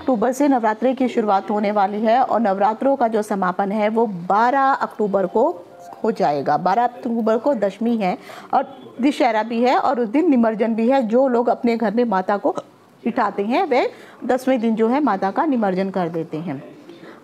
अक्टूबर से नवरात्रि की शुरुआत होने वाली है और नवरात्रों का जो समापन है वो 12 अक्टूबर को हो जाएगा। 12 अक्टूबर को दशमी है और दशहरा भी है और उस दिन निमज्जन भी है। जो लोग अपने घर में माता को बिठाते हैं वे 10वें दिन जो है माता का निमज्जन कर देते हैं।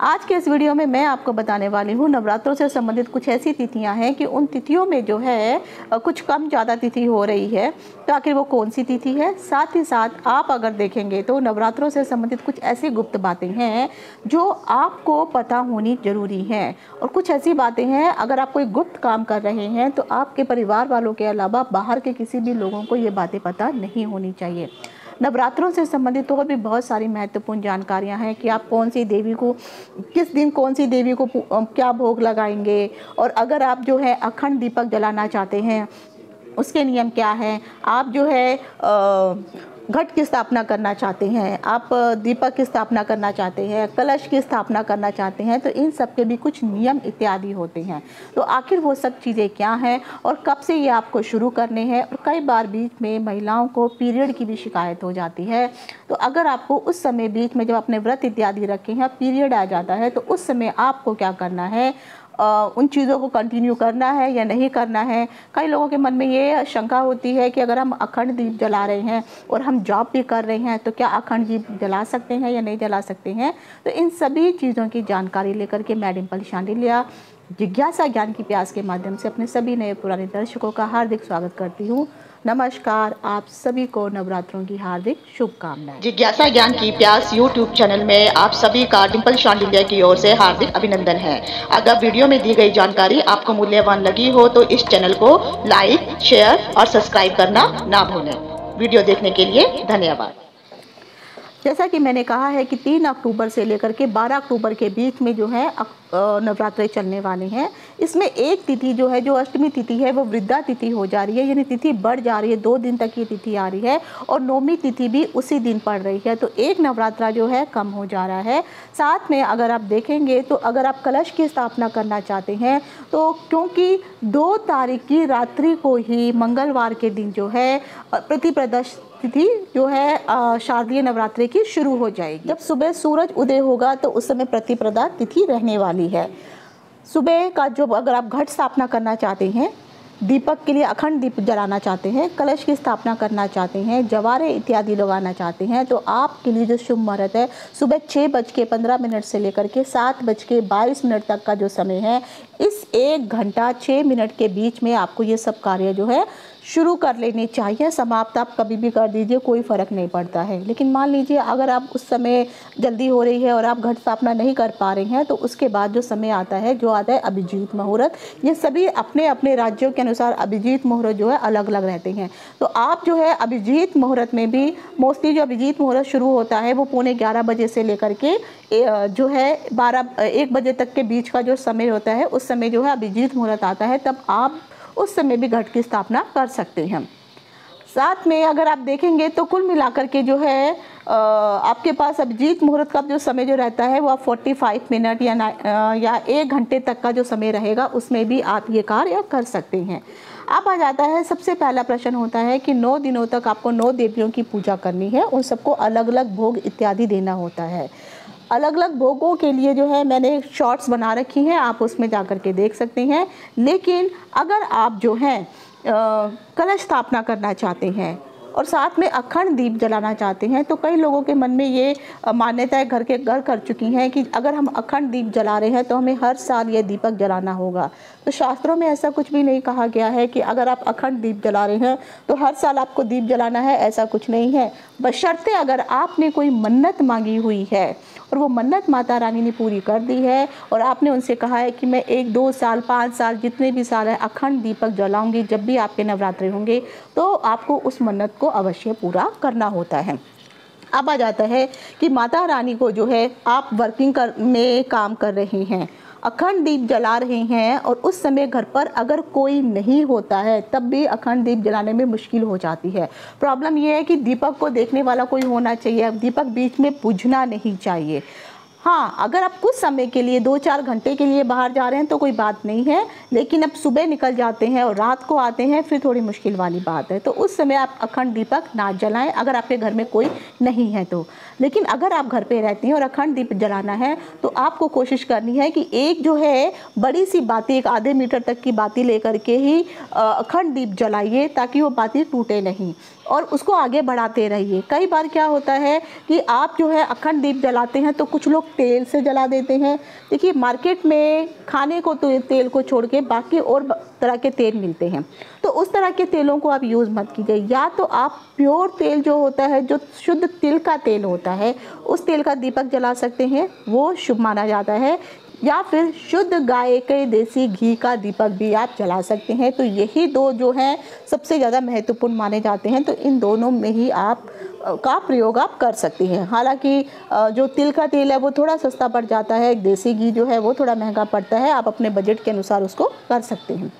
आज के इस वीडियो में मैं आपको बताने वाली हूँ नवरात्रों से संबंधित कुछ ऐसी तिथियां हैं कि उन तिथियों में जो है कुछ कम ज़्यादा तिथि हो रही है, तो आखिर वो कौन सी तिथि है। साथ ही साथ आप अगर देखेंगे तो नवरात्रों से संबंधित कुछ ऐसी गुप्त बातें हैं जो आपको पता होनी जरूरी हैं, और कुछ ऐसी बातें हैं अगर आप कोई गुप्त काम कर रहे हैं तो आपके परिवार वालों के अलावा बाहर के किसी भी लोगों को ये बातें पता नहीं होनी चाहिए। नवरात्रों से संबंधित और भी बहुत सारी महत्वपूर्ण जानकारियां हैं कि आप कौन सी देवी को किस दिन कौन सी देवी को क्या भोग लगाएंगे, और अगर आप जो है अखंड दीपक जलाना चाहते हैं उसके नियम क्या हैं। आप जो है घट की स्थापना करना चाहते हैं, आप दीपक की स्थापना करना चाहते हैं, कलश की स्थापना करना चाहते हैं, तो इन सब के भी कुछ नियम इत्यादि होते हैं। तो आखिर वो सब चीज़ें क्या हैं और कब से ये आपको शुरू करने हैं। और कई बार बीच में महिलाओं को पीरियड की भी शिकायत हो जाती है, तो अगर आपको उस समय बीच में जब अपने व्रत इत्यादि रखे हैं पीरियड आ जाता है तो उस समय आपको क्या करना है, उन चीज़ों को कंटिन्यू करना है या नहीं करना है। कई लोगों के मन में ये शंका होती है कि अगर हम अखंड दीप जला रहे हैं और हम जॉब भी कर रहे हैं तो क्या अखंड दीप जला सकते हैं या नहीं जला सकते हैं। तो इन सभी चीज़ों की जानकारी लेकर के मैं डिम्पल शांडिल्या जिज्ञासा ज्ञान की प्यास के माध्यम से अपने सभी नए पुराने दर्शकों का हार्दिक स्वागत करती हूँ। नमस्कार, आप सभी को नवरात्रों की हार्दिक शुभकामनाएं। जिज्ञासा ज्ञान की प्यास यूट्यूब चैनल में आप सभी का डिम्पल शांडिल्या की ओर से हार्दिक अभिनंदन है। अगर वीडियो में दी गई जानकारी आपको मूल्यवान लगी हो तो इस चैनल को लाइक, शेयर और सब्सक्राइब करना ना भूलें। वीडियो देखने के लिए धन्यवाद। जैसा कि मैंने कहा है कि 3 अक्टूबर से लेकर के 12 अक्टूबर के बीच में जो है नवरात्रे चलने वाले हैं। इसमें एक तिथि जो है, जो अष्टमी तिथि है, वो वृद्धा तिथि हो जा रही है, यानी तिथि बढ़ जा रही है। 2 दिन तक ये तिथि आ रही है और नौमी तिथि भी उसी दिन पड़ रही है, तो एक नवरात्रा जो है कम हो जा रहा है। साथ में अगर आप देखेंगे तो अगर आप कलश की स्थापना करना चाहते हैं तो क्योंकि 2 तारीख की रात्रि को ही मंगलवार के दिन जो है प्रतिप्रदा तिथि जो है शारदीय नवरात्रि की शुरू हो जाएगी। जब सुबह सूरज उदय होगा तो उस समय प्रतिप्रदा तिथि रहने वाली है। सुबह का जो अगर आप घट स्थापना करना चाहते हैं, दीपक के लिए अखंड दीप जलाना चाहते हैं, कलश की स्थापना करना चाहते हैं, जवारे इत्यादि लगाना चाहते हैं, तो आपके लिए जो शुभ मुहूर्त है सुबह 6:15 से लेकर के 7:22 तक का जो समय है, इस 1 घंटा 6 मिनट के बीच में आपको ये सब कार्य जो है शुरू कर लेनी चाहिए। समाप्त आप कभी भी कर दीजिए, कोई फ़र्क नहीं पड़ता है। लेकिन मान लीजिए अगर आप उस समय जल्दी हो रही है और आप घट स्थापना नहीं कर पा रहे हैं तो उसके बाद जो समय आता है, जो आता है अभिजीत मुहूर्त। ये सभी अपने अपने राज्यों के अनुसार अभिजीत मुहूर्त जो है अलग अलग रहते हैं। तो आप जो है अभिजीत मुहूर्त में भी मोस्टली जो अभिजीत मुहूर्त शुरू होता है वो 11:15 बजे से लेकर के जो है 1 बजे तक के बीच का जो समय होता है उस समय जो है अभिजीत मुहूर्त आता है। तब आप उस समय भी घट की स्थापना कर सकते हैं। साथ में अगर आप देखेंगे तो कुल मिलाकर के जो है आपके पास अभिजीत मुहूर्त का जो समय जो रहता है वो आप 45 मिनट या 1 घंटे तक का जो समय रहेगा उसमें भी आप ये कार्य कर सकते हैं। अब आ जाता है सबसे पहला प्रश्न होता है कि 9 दिनों तक आपको 9 देवियों की पूजा करनी है, उन सबको अलग अलग भोग इत्यादि देना होता है। अलग अलग भोगों के लिए जो है मैंने शॉर्ट्स बना रखी हैं, आप उसमें जा कर के देख सकते हैं। लेकिन अगर आप जो हैं कलश स्थापना करना चाहते हैं और साथ में अखंड दीप जलाना चाहते हैं तो कई लोगों के मन में ये मान्यताएं घर कर चुकी हैं कि अगर हम अखंड दीप जला रहे हैं तो हमें हर साल ये दीपक जलाना होगा। तो शास्त्रों में ऐसा कुछ भी नहीं कहा गया है कि अगर आप अखंड दीप जला रहे हैं तो हर साल आपको दीप जलाना है, ऐसा कुछ नहीं है। बशर्ते अगर आपने कोई मन्नत मांगी हुई है और वो मन्नत माता रानी ने पूरी कर दी है और आपने उनसे कहा है कि मैं 1, 2 साल, 5 साल जितने भी साल है अखंड दीपक जलाऊंगी जब भी आपके नवरात्रे होंगे, तो आपको उस मन्नत को अवश्य पूरा करना होता है। अब आ जाता है कि माता रानी को जो है आप में काम कर रहे हैं, अखंड दीप जला रहे हैं और उस समय घर पर अगर कोई नहीं होता है तब भी अखंड दीप जलाने में मुश्किल हो जाती है। प्रॉब्लम ये है कि दीपक को देखने वाला कोई होना चाहिए, दीपक बीच में बुझना नहीं चाहिए। हाँ, अगर आप कुछ समय के लिए 2-4 घंटे के लिए बाहर जा रहे हैं तो कोई बात नहीं है, लेकिन अब सुबह निकल जाते हैं और रात को आते हैं फिर थोड़ी मुश्किल वाली बात है। तो उस समय आप अखंड दीपक ना जलाएं अगर आपके घर में कोई नहीं है तो। लेकिन अगर आप घर पे रहती हैं और अखंड दीप जलाना है तो आपको कोशिश करनी है कि एक जो है बड़ी सी बाती, एक आधे मीटर तक की बाती लेकर के ही अखंड दीप जलाइए, ताकि वो बाती टूटे नहीं और उसको आगे बढ़ाते रहिए। कई बार क्या होता है कि आप जो है अखंड दीप जलाते हैं तो कुछ लोग तेल से जला देते हैं। देखिए, मार्केट में खाने को तो तेल को छोड़ के बाकी और तरह के तेल मिलते हैं, तो उस तरह के तेलों को आप यूज़ मत कीजिए। या तो आप प्योर तेल जो होता है, जो शुद्ध तिल का तेल होता है, उस तेल का दीपक जला सकते हैं, वो शुभ माना जाता है। या फिर शुद्ध गाय के देसी घी का दीपक भी आप जला सकते हैं। तो यही दो जो हैं सबसे ज़्यादा महत्वपूर्ण माने जाते हैं। तो इन दोनों में ही आप का प्रयोग आप कर सकती हैं। हालांकि जो तिल का तेल है वो थोड़ा सस्ता पड़ जाता है, देसी घी जो है वो थोड़ा महंगा पड़ता है। आप अपने बजट के अनुसार उसको कर सकते हैं।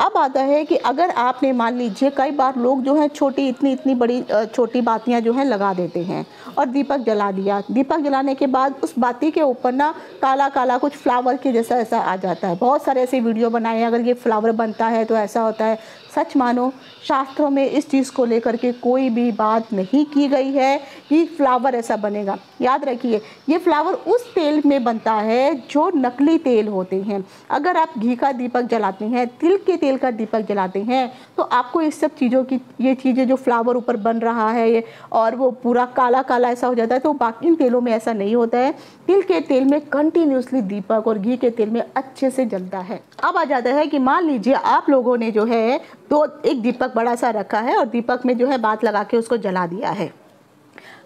अब आता है कि अगर आपने, मान लीजिए कई बार लोग जो है छोटी इतनी बड़ी छोटी बातियां जो है लगा देते हैं और दीपक जला दिया। दीपक जलाने के बाद उस बाती के ऊपर ना काला काला कुछ फ्लावर के जैसा ऐसा आ जाता है। बहुत सारे ऐसे वीडियो बनाए हैं, अगर ये फ्लावर बनता है तो ऐसा होता है। सच मानो, शास्त्रों में इस चीज़ को लेकर के कोई भी बात नहीं की गई है कि फ्लावर ऐसा बनेगा। याद रखिए, ये फ्लावर उस तेल में बनता है जो नकली तेल होते हैं। अगर आप घी का दीपक जलाते हैं, तिल के तेल का दीपक जलाते हैं, तो आपको इस सब चीज़ों की, ये चीज़ें जो फ्लावर ऊपर बन रहा है ये और वो पूरा काला काला ऐसा हो जाता है, तो बाकी तेलों में ऐसा नहीं होता है। तिल के तेल में कंटिन्यूसली दीपक और घी के तेल में अच्छे से जलता है। अब आ जाता है कि मान लीजिए आप लोगों ने जो है एक दीपक बड़ा सा रखा है और दीपक में जो है बात लगा के उसको जला दिया है।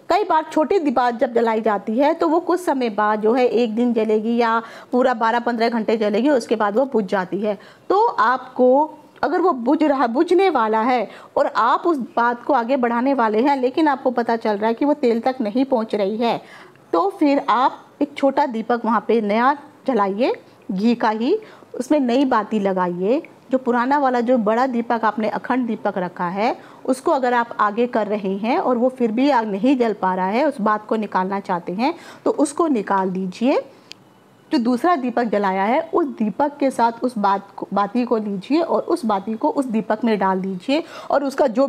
कई बार छोटी दीपक जब जलाई जाती है तो वो कुछ समय बाद जो है, एक दिन जलेगी या पूरा 12-15 घंटे जलेगी, उसके बाद वो बुझ जाती है। तो आपको, अगर वो बुझने वाला है और आप उस बात को आगे बढ़ाने वाले हैं, लेकिन आपको पता चल रहा है कि वो तेल तक नहीं पहुंच रही है, तो फिर आप एक छोटा दीपक वहाँ पे नया जलाइए, घी का ही, उसमें नई बाती लगाइए। जो पुराना वाला जो बड़ा दीपक आपने अखंड दीपक रखा है, उसको अगर आप आगे कर रहे हैं और वो फिर भी आग नहीं जल पा रहा है, उस बात को निकालना चाहते हैं, तो उसको निकाल दीजिए। जो दूसरा दीपक जलाया है उस दीपक के साथ उस बाती को लीजिए और उस बाती को उस दीपक में डाल दीजिए और उसका जो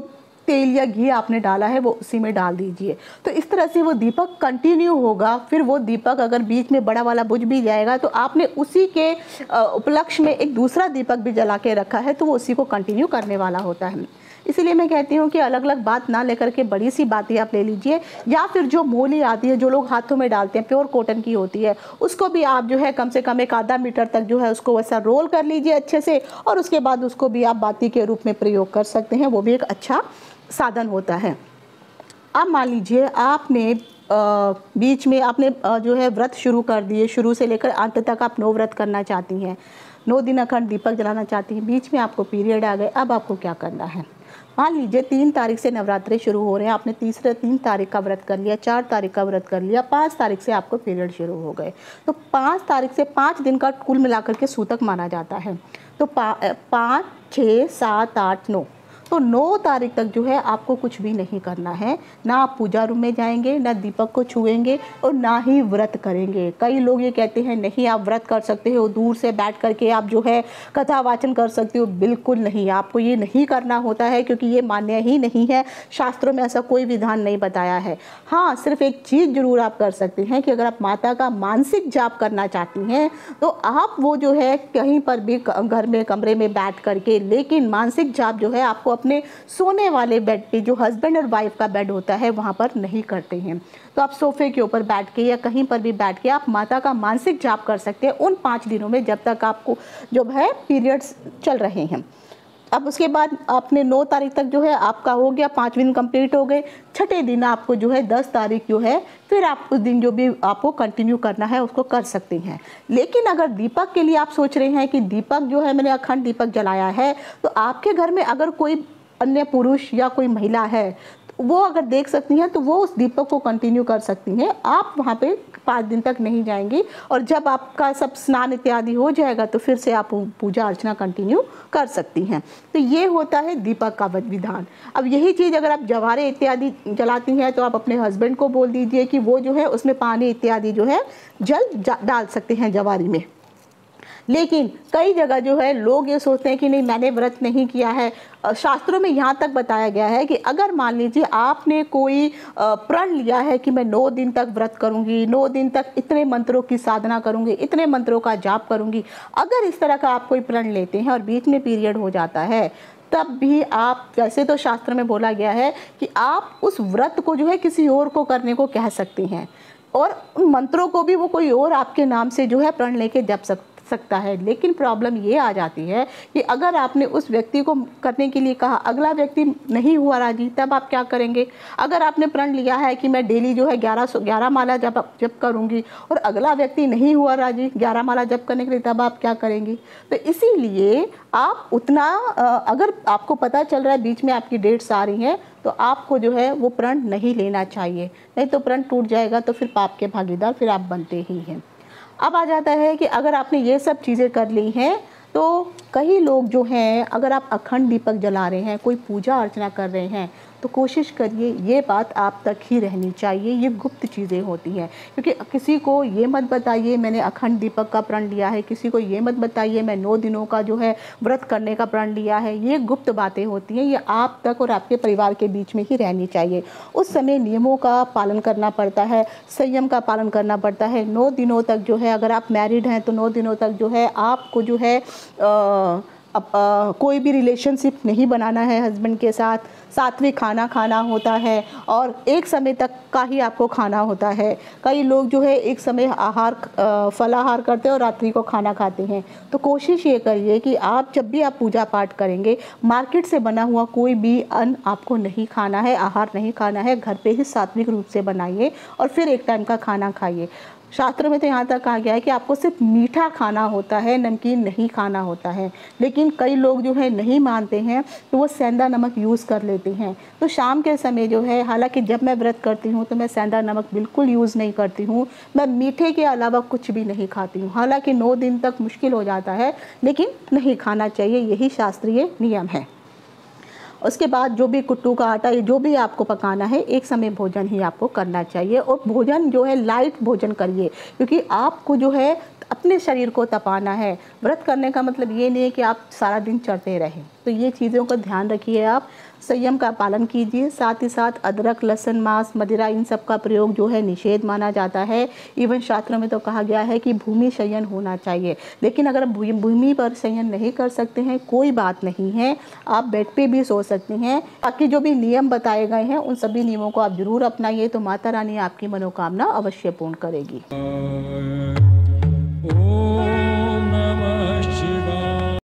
तेल या घी आपने डाला है वो उसी में डाल दीजिए। तो इस तरह से वो दीपक कंटिन्यू होगा। फिर वो दीपक अगर बीच में बड़ा वाला बुझ भी जाएगा तो आपने उसी के उपलक्ष्य में एक दूसरा दीपक भी जला के रखा है, तो वो उसी को कंटिन्यू करने वाला होता है। इसीलिए मैं कहती हूँ कि अलग अलग बात ना लेकर के बड़ी सी बातें आप ले लीजिए। या फिर जो मोली आती है, जो लोग हाथों में डालते हैं, प्योर कॉटन की होती है, उसको भी आप जो है कम से कम एक आधा मीटर तक जो है उसको वैसा रोल कर लीजिए अच्छे से, और उसके बाद उसको भी आप बाती के रूप में प्रयोग कर सकते हैं। वो भी एक अच्छा साधन होता है। अब मान लीजिए आपने बीच में आपने जो है व्रत शुरू कर दिए, शुरू से लेकर अंत तक आप 9 व्रत करना चाहती हैं, 9 दिन अखंड दीपक जलाना चाहती हैं, बीच में आपको पीरियड आ गए। अब आपको क्या करना है? मान लीजिए 3 तारीख से नवरात्रे शुरू हो रहे हैं, आपने 3 तारीख का व्रत कर लिया, 4 तारीख का व्रत कर लिया, 5 तारीख से आपको पीरियड शुरू हो गए, तो 5 तारीख से 5 दिन का कुल मिलाकर के सूतक माना जाता है। तो 5, 6, 7, 8, 9, तो 9 तारीख तक जो है आपको कुछ भी नहीं करना है। ना आप पूजा रूम में जाएंगे, ना दीपक को छुएंगे और ना ही व्रत करेंगे। कई लोग ये कहते हैं नहीं आप व्रत कर सकते हो, दूर से बैठ करके आप जो है कथा वाचन कर सकते हो। बिल्कुल नहीं, आपको ये नहीं करना होता है, क्योंकि ये मान्य ही नहीं है। शास्त्रों में ऐसा कोई विधान नहीं बताया है। हाँ, सिर्फ एक चीज़ जरूर आप कर सकते हैं कि अगर आप माता का मानसिक जाप करना चाहती हैं तो आप वो जो है कहीं पर भी घर में कमरे में बैठ करके, लेकिन मानसिक जाप जो है आपको अपने सोने वाले बेड पे, जो हस्बैंड और वाइफ का बेड होता है, वहाँ पर नहीं करते हैं। तो आप सोफे के ऊपर बैठ के या कहीं पर भी बैठ के आप माता का मानसिक जाप कर सकते हैं उन 5 दिनों में, जब तक आपको जो है पीरियड्स चल रहे हैं। अब उसके बाद आपने 9 तारीख तक जो है आपका हो गया, 5 दिन कंप्लीट हो गए। छठे दिन आपको जो है 10 तारीख जो है, फिर आप उस दिन जो भी आपको कंटिन्यू करना है उसको कर सकते हैं। लेकिन अगर दीपक के लिए आप सोच रहे हैं कि दीपक जो है मैंने अखंड दीपक जलाया है, तो आपके घर में अगर कोई अन्य पुरुष या कोई महिला है, वो अगर देख सकती हैं तो वो उस दीपक को कंटिन्यू कर सकती हैं। आप वहाँ पे 5 दिन तक नहीं जाएंगी, और जब आपका सब स्नान इत्यादि हो जाएगा तो फिर से आप पूजा अर्चना कंटिन्यू कर सकती हैं। तो ये होता है दीपक का विधान। अब यही चीज़ अगर आप जवारे इत्यादि जलाती हैं तो आप अपने हस्बैंड को बोल दीजिए कि वो जो है उसमें पानी इत्यादि जो है जल डाल सकते हैं जवारी में। लेकिन कई जगह जो है लोग ये सोचते हैं कि नहीं मैंने व्रत नहीं किया है। शास्त्रों में यहाँ तक बताया गया है कि अगर मान लीजिए आपने कोई प्रण लिया है कि मैं 9 दिन तक व्रत करूँगी, 9 दिन तक इतने मंत्रों की साधना करूँगी, इतने मंत्रों का जाप करूँगी, अगर इस तरह का आप कोई प्रण लेते हैं और बीच में पीरियड हो जाता है, तब भी आप, वैसे तो शास्त्र में बोला गया है कि आप उस व्रत को जो है किसी और को करने को कह सकते हैं, और उन मंत्रों को भी वो कोई और आपके नाम से जो है प्रण लेके जप सकता है। लेकिन प्रॉब्लम ये आ जाती है कि अगर आपने उस व्यक्ति को करने के लिए कहा, अगला व्यक्ति नहीं हुआ राजी, तब आप क्या करेंगे? अगर आपने प्रण लिया है कि मैं डेली जो है 11 माला जप करूंगी, और अगला व्यक्ति नहीं हुआ राजी 11 माला जप करने के लिए, तब आप क्या करेंगी? तो इसीलिए आप उतना, अगर आपको पता चल रहा है बीच में आपकी डेट्स आ रही हैं, तो आपको जो है वो प्रण नहीं लेना चाहिए, नहीं तो प्रण टूट जाएगा तो फिर पाप के भागीदार फिर आप बनते ही हैं। अब आ जाता है कि अगर आपने ये सब चीज़ें कर ली हैं, तो कई लोग जो हैं, अगर आप अखंड दीपक जला रहे हैं, कोई पूजा अर्चना कर रहे हैं, तो कोशिश करिए ये बात आप तक ही रहनी चाहिए। ये गुप्त चीज़ें होती हैं, क्योंकि किसी को ये मत बताइए मैंने अखंड दीपक का प्रण लिया है, किसी को ये मत बताइए मैं 9 दिनों का जो है व्रत करने का प्रण लिया है। ये गुप्त बातें होती हैं, ये आप तक और आपके परिवार के बीच में ही रहनी चाहिए। उस समय नियमों का पालन करना पड़ता है, संयम का पालन करना पड़ता है। 9 दिनों तक जो है, अगर आप मैरिड हैं तो 9 दिनों तक जो है आपको जो है कोई भी रिलेशनशिप नहीं बनाना है हस्बैंड के साथ। सात्विक खाना खाना होता है, और एक समय तक का ही आपको खाना होता है। कई लोग जो है एक समय फलाहार करते हैं और रात्रि को खाना खाते हैं। तो कोशिश ये करिए कि आप जब भी आप पूजा पाठ करेंगे, मार्केट से बना हुआ कोई भी अन्न आपको नहीं खाना है, आहार नहीं खाना है। घर पे ही सात्विक रूप से बनाइए और फिर एक टाइम का खाना खाइए। शास्त्र में तो यहाँ तक कहा गया है कि आपको सिर्फ मीठा खाना होता है, नमकीन नहीं खाना होता है। लेकिन कई लोग जो है नहीं मानते हैं, तो वो सेंधा नमक यूज़ कर लेते हैं। तो शाम के समय जो है, हालांकि जब मैं व्रत करती हूँ तो मैं सेंधा नमक बिल्कुल यूज़ नहीं करती हूँ। मैं मीठे के अलावा कुछ भी नहीं खाती हूँ। हालांकि 9 दिन तक मुश्किल हो जाता है, लेकिन नहीं खाना चाहिए, यही शास्त्रीय नियम है। उसके बाद जो भी कुट्टू का आटा, ये जो भी आपको पकाना है, एक समय भोजन ही आपको करना चाहिए। और भोजन जो है लाइट भोजन करिए, क्योंकि आपको जो है अपने शरीर को तपाना है। व्रत करने का मतलब ये नहीं है कि आप सारा दिन चढ़ते रहें। तो ये चीज़ों का ध्यान रखिए, आप संयम का पालन कीजिए। साथ ही साथ अदरक, लहसुन, मांस, मदिरा, इन सब का प्रयोग जो है निषेध माना जाता है। इवन शास्त्रों में तो कहा गया है कि भूमि शयन होना चाहिए। लेकिन अगर भूमि पर शयन नहीं कर सकते हैं, कोई बात नहीं है, आप बेड पे भी सो सकते हैं। बाकी जो भी नियम बताए गए हैं, उन सभी नियमों को आप जरूर अपनाइए, तो माता रानी आपकी मनोकामना अवश्य पूर्ण करेगी।